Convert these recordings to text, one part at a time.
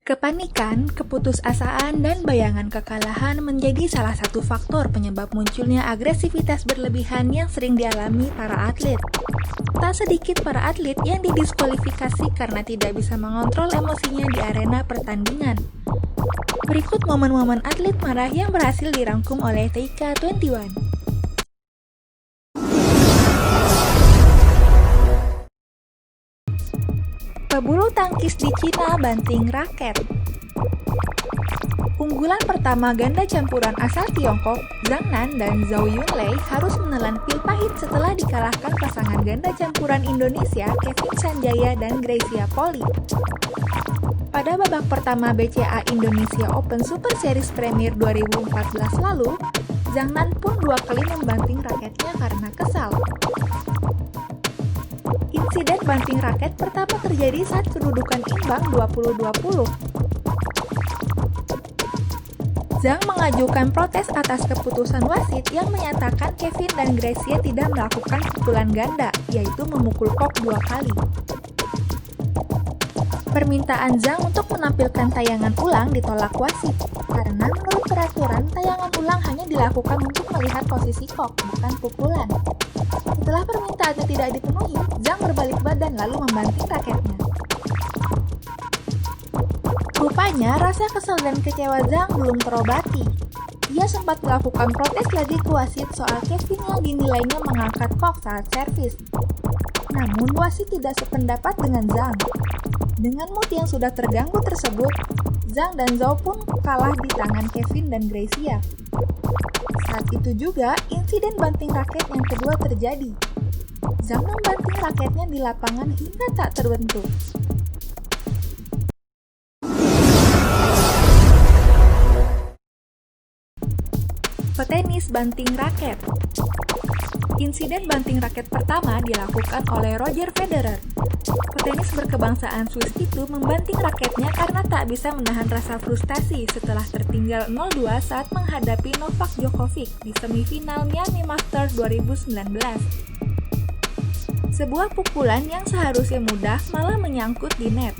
Kepanikan, keputusasaan, dan bayangan kekalahan menjadi salah satu faktor penyebab munculnya agresivitas berlebihan yang sering dialami para atlet. Tak sedikit para atlet yang didiskualifikasi karena tidak bisa mengontrol emosinya di arena pertandingan. Berikut momen-momen atlet marah yang berhasil dirangkum oleh TK21. Pebulu tangkis di Cina banting raket. Unggulan pertama ganda campuran asal Tiongkok, Zhang Nan dan Zhou Yunlei harus menelan pil pahit setelah dikalahkan pasangan ganda campuran Indonesia Kevin Sanjaya dan Greysia Poli. Pada babak pertama BCA Indonesia Open Super Series Premier 2014 lalu, Zhang Nan pun 2 kali membanting raketnya karena kesal. Insiden banting raket pertama terjadi saat kedudukan imbang 20-20. Zhang mengajukan protes atas keputusan wasit yang menyatakan Kevin dan Greysia tidak melakukan pukulan ganda, yaitu memukul kok 2 kali. Permintaan Zhang untuk menampilkan tayangan ulang ditolak wasit, karena menurut peraturan tayangan ulang hanya dilakukan untuk melihat posisi kok, bukan pukulan. Setelah permintaannya tidak dipenuhi, Zhang berbalik badan lalu membanting raketnya. Rupanya, rasa kesal dan kecewa Zhang belum terobati. Ia sempat melakukan protes lagi ke wasit soal Kevin yang dinilainya mengangkat kok saat servis. Namun, wasit tidak sependapat dengan Zhang. Dengan mood yang sudah terganggu tersebut, Zhang dan Zhou pun kalah di tangan Kevin dan Greysia. Saat itu juga, insiden banting raket yang kedua terjadi. Zhang membanting raketnya di lapangan hingga tak terbentuk. Petenis banting raket. Insiden banting raket pertama dilakukan oleh Roger Federer. Petenis berkebangsaan Swiss itu membanting raketnya karena tak bisa menahan rasa frustasi setelah tertinggal 0-2 saat menghadapi Novak Djokovic di semifinal Miami Masters 2019. Sebuah pukulan yang seharusnya mudah malah menyangkut di net.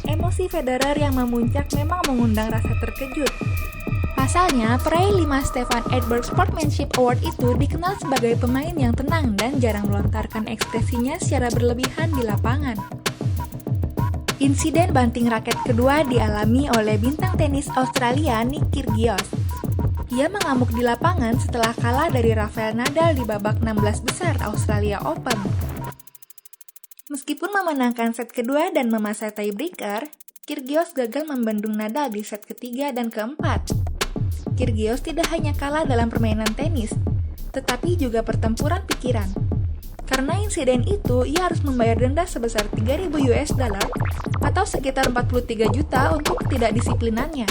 Emosi Federer yang memuncak memang mengundang rasa terkejut. Pasalnya, peraih 5 Stefan Edberg Sportsmanship Award itu dikenal sebagai pemain yang tenang dan jarang melontarkan ekspresinya secara berlebihan di lapangan. Insiden banting raket kedua dialami oleh bintang tenis Australia Nick Kyrgios. Ia mengamuk di lapangan setelah kalah dari Rafael Nadal di babak 16 besar Australia Open. Meskipun memenangkan set kedua dan memasai tiebreaker, Kyrgios gagal membendung Nadal di set ketiga dan keempat. Kyrgios tidak hanya kalah dalam permainan tenis, tetapi juga pertempuran pikiran. Karena insiden itu, ia harus membayar denda sebesar $3.000 atau sekitar 43 juta untuk ketidakdisiplinannya.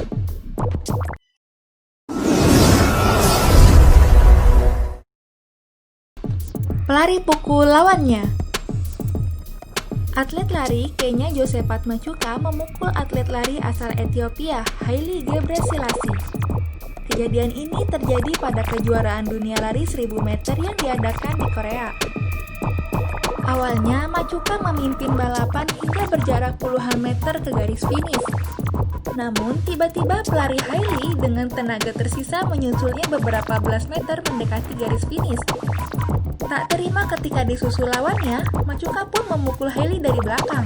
Pelari pukul lawannya. Atlet lari Kenya Josephat Machuka memukul atlet lari asal Ethiopia Haile Gebrselassie. Kejadian ini terjadi pada kejuaraan dunia lari 1000 meter yang diadakan di Korea. Awalnya, Machuka memimpin balapan hingga berjarak puluhan meter ke garis finish. Namun, tiba-tiba pelari Haile dengan tenaga tersisa menyusulnya beberapa belas meter mendekati garis finish. Tak terima ketika disusul lawannya, Machuka pun memukul Haile dari belakang.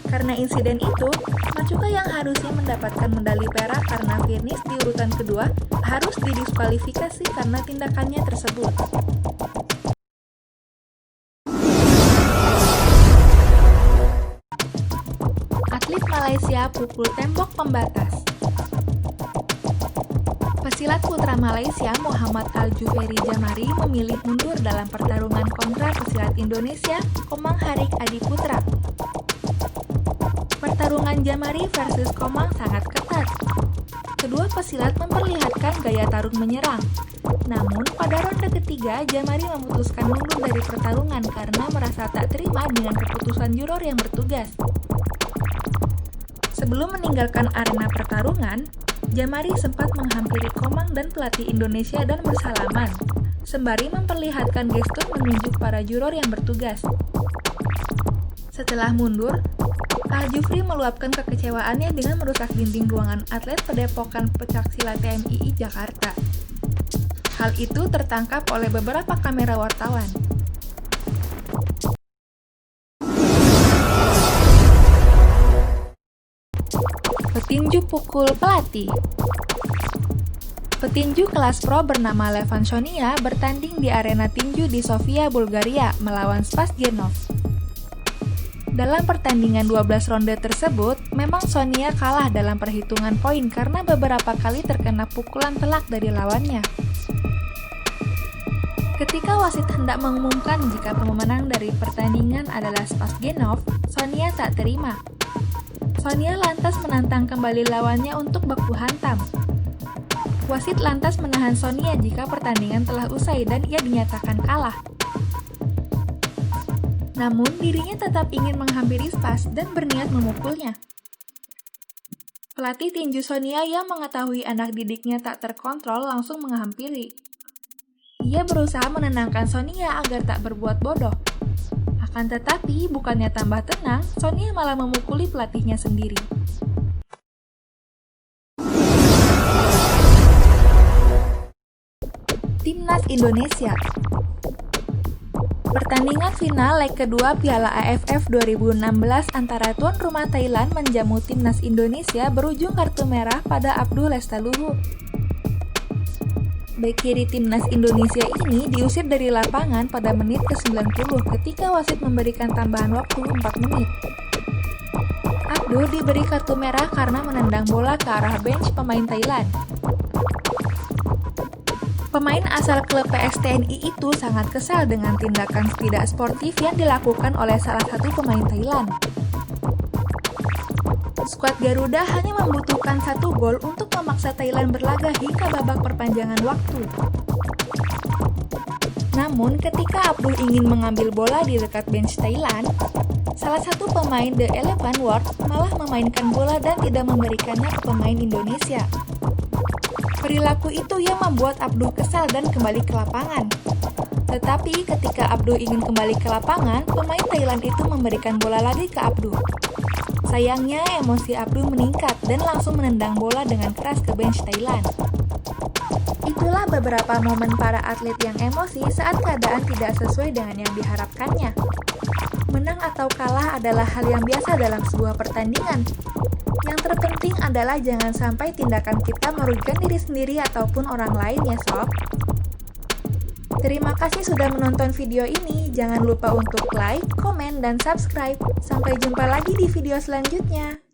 Karena insiden itu, Machuka yang harusnya mendapatkan medali perak karena finish di urutan kedua harus didiskualifikasi karena tindakannya tersebut. Atlet Malaysia pukul tembok pembatas. Pesilat putra Malaysia Muhammad Al-Juferi Jamari memilih mundur dalam pertarungan kontra pesilat Indonesia Komang Harik Adiputra. Pertarungan Jamari versus Komang sangat ketat. Kedua pesilat memperlihatkan gaya tarung menyerang. Namun, pada ronde ketiga, Jamari memutuskan mundur dari pertarungan karena merasa tak terima dengan keputusan juror yang bertugas. Sebelum meninggalkan arena pertarungan, Jamari sempat menghampiri Komang dan pelatih Indonesia dan bersalaman, sembari memperlihatkan gestur menunjuk para juror yang bertugas. Setelah mundur, Al-Jufri meluapkan kekecewaannya dengan merusak dinding ruangan atlet Padepokan Pencaksilat TMII Jakarta. Hal itu tertangkap oleh beberapa kamera wartawan. Petinju pukul pelatih. Petinju kelas pro bernama Levan Sonia bertanding di arena tinju di Sofia, Bulgaria melawan Spasgenov. Dalam pertandingan 12 ronde tersebut, memang Sonia kalah dalam perhitungan poin karena beberapa kali terkena pukulan telak dari lawannya. Ketika wasit hendak mengumumkan jika pemenang dari pertandingan adalah Spasgenov, Sonia tak terima. Sonia lantas menantang kembali lawannya untuk baku hantam. Wasit lantas menahan Sonia jika pertandingan telah usai dan ia dinyatakan kalah. Namun, dirinya tetap ingin menghampiri Spas dan berniat memukulnya. Pelatih tinju Sonia yang mengetahui anak didiknya tak terkontrol langsung menghampiri. Ia berusaha menenangkan Sonia agar tak berbuat bodoh. Akan tetapi, bukannya tambah tenang, Sonia malah memukuli pelatihnya sendiri. Timnas Indonesia. Pertandingan final leg kedua Piala AFF 2016 antara tuan rumah Thailand menjamu Timnas Indonesia berujung kartu merah pada Abdul Lestaluhu. Bek kiri Timnas Indonesia ini diusir dari lapangan pada menit ke-90 ketika wasit memberikan tambahan waktu 4 menit. Abdul diberi kartu merah karena menendang bola ke arah bench pemain Thailand. Pemain asal klub PSTNI itu sangat kesal dengan tindakan tidak sportif yang dilakukan oleh salah satu pemain Thailand. Skuad Garuda hanya membutuhkan 1 gol untuk memaksa Thailand berlaga hingga babak perpanjangan waktu. Namun, ketika Abdul ingin mengambil bola di dekat bench Thailand, salah satu pemain The Elephant Ward malah memainkan bola dan tidak memberikannya ke pemain Indonesia. Perilaku itu yang membuat Abdul kesal dan kembali ke lapangan. Tetapi ketika Abdul ingin kembali ke lapangan, pemain Thailand itu memberikan bola lagi ke Abdul. Sayangnya, emosi Abdul meningkat dan langsung menendang bola dengan keras ke bench Thailand. Itulah beberapa momen para atlet yang emosi saat keadaan tidak sesuai dengan yang diharapkannya. Menang atau kalah adalah hal yang biasa dalam sebuah pertandingan. Yang terpenting adalah jangan sampai tindakan kita merugikan diri sendiri ataupun orang lain ya sob. Terima kasih sudah menonton video ini. Jangan lupa untuk like, komen, dan subscribe. Sampai jumpa lagi di video selanjutnya.